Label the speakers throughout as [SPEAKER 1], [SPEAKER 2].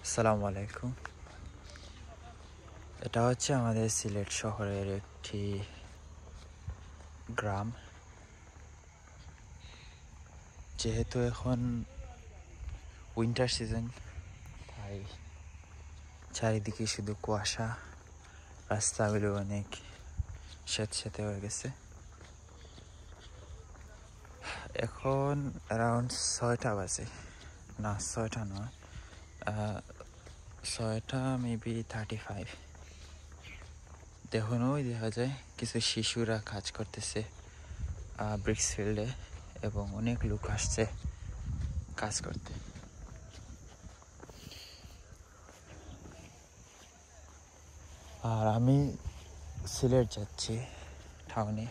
[SPEAKER 1] আসসালামু আলাইকুম। এটা হচ্ছে আমাদের সিলেট শহরের একটি গ্রাম। যেহেতু এখন উইন্টার সিজন, তাই চারিদিকে শুধু কুয়াশা, রাস্তাগুলো অনেক স্যাঁতস্যাঁতে হয়ে গেছে। এখন অ্যারাউন্ড 6টা বাজে, না 6টা নয়, 6টা মেবি 35। দেখুন ওই দেখা যায় কিছু শিশুরা কাজ করতেছে ব্রিক্স ফিল্ডে, এবং অনেক লোক আসছে কাজ করতে। আর আমি সিলেট যাচ্ছি টাউনে,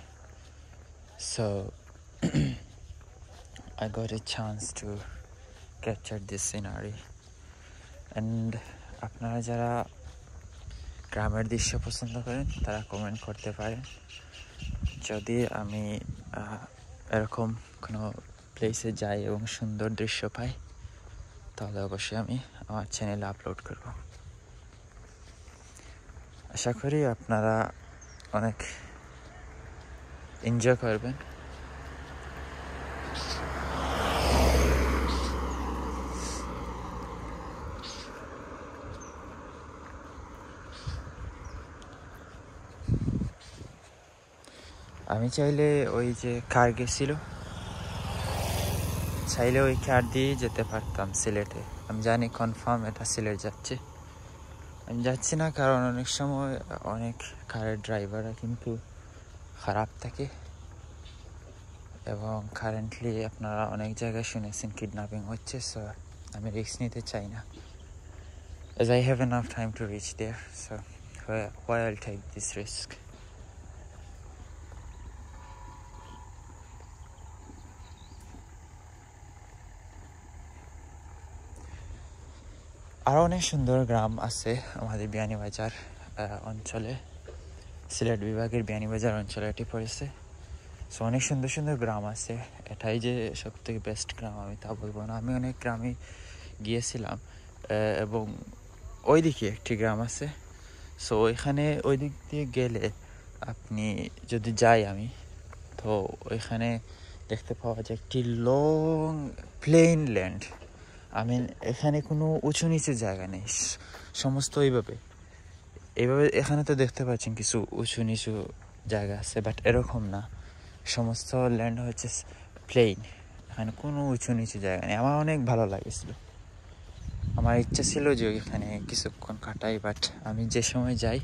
[SPEAKER 1] so I got a chance to capture this scenery. And আপনারা যারা গ্রামের দৃশ্য পছন্দ করেন তারা কমেন্ট করতে পারেন। যদি আমি এরকম কোনো প্লেসে যাই এবং সুন্দর দৃশ্য পাই, তাহলে অবশ্যই আমি আমার চ্যানেলে আপলোড করব। আশা করি আপনারা অনেক এনজয় করবেন। আমি চাইলে ওই যে কার গেছিল, চাইলে ওই কার দিয়ে যেতে পারতাম সিলেটে। আমি জানি কনফার্ম এটা সিলেট যাচ্ছে। আমি যাচ্ছি না কারণ অনেক সময় অনেক কারের ড্রাইভাররা কিন্তু খারাপ থাকে, এবং কারেন্টলি আপনারা অনেক জায়গায় শুনেছেন কিডন্যাপিং হচ্ছে। সো আমি রিস্ক নিতে চাই না, as I have enough time to reach there, so why I'll take this risk. আরও অনেক সুন্দর গ্রাম আছে আমাদের বিয়ানীবাজার অঞ্চলে। সিলেট বিভাগের বিয়ানীবাজার অঞ্চলে এটি পড়েছে। সো অনেক সুন্দর সুন্দর গ্রাম আছে। এটাই যে সব থেকে বেস্ট গ্রাম আমি তা বলবো না। আমি অনেক গ্রামে গিয়েছিলাম, এবং ওই দিকে একটি গ্রাম আছে। সো ওইখানে ওই দিক দিয়ে গেলে আপনি যদি যাই আমি, তো ওইখানে দেখতে পাওয়া যায় একটি লং প্লেন ল্যান্ড। এখানে কোনো উঁচু নিচু জায়গা নেই, সমস্ত এইভাবে এখানে তো দেখতে পাচ্ছেন কিছু উঁচু নিচু জায়গা আছে, বাট এরকম না। সমস্ত ল্যান্ড হচ্ছে প্লেন, এখানে কোনো উঁচু নিচু জায়গা নেই। আমার অনেক ভালো লাগেছিল। আমার ইচ্ছা ছিল যে ওইখানে কিছুক্ষণ কাটাই, বাট আমি যে সময় যাই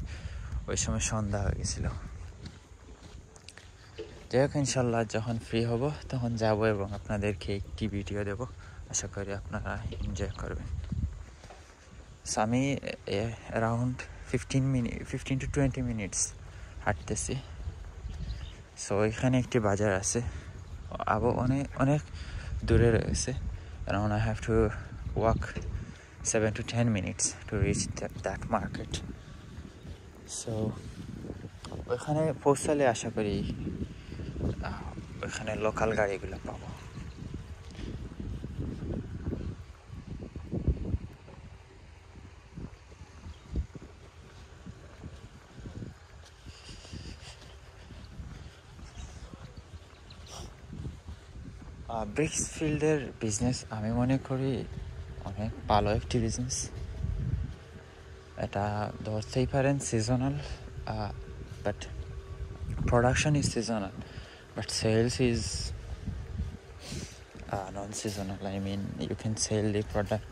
[SPEAKER 1] ওই সময় সন্ধ্যা হয়ে গেছিল। যাই হোক, ইনশাল্লাহ যখন ফ্রি হব তখন যাব এবং আপনাদেরকে একটি ভিডিও দেব। আশা করি আপনারা এনজয় করবেন। আমি অ্যারাউন্ড 15 to 20 মিনিটস হাঁটতেছি। সো এখানে একটি বাজার আছে, আবার অনেক অনেক দূরে রয়েছে। Around I have to walk 7 to 10 minutes to reach that market. So ওইখানে পৌঁছালে আশা করি ওইখানে লোকাল গাড়িগুলো পাবো। ব্রিক্স ফিল্ডের বিজনেস আমি মনে করি অনেক ভালো একটি বিজনেস। এটা ধরতেই পারেন seasonal, but production is seasonal, but sales is non-seasonal. I mean, you can sell the product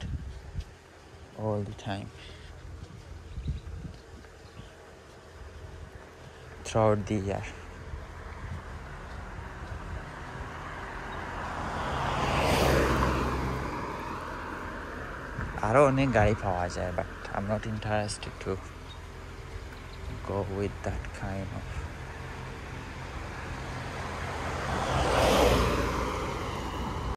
[SPEAKER 1] all the time throughout the year. আরও অনেক গাড়ি পাওয়া যায়, but I'm not interested to go with that kind of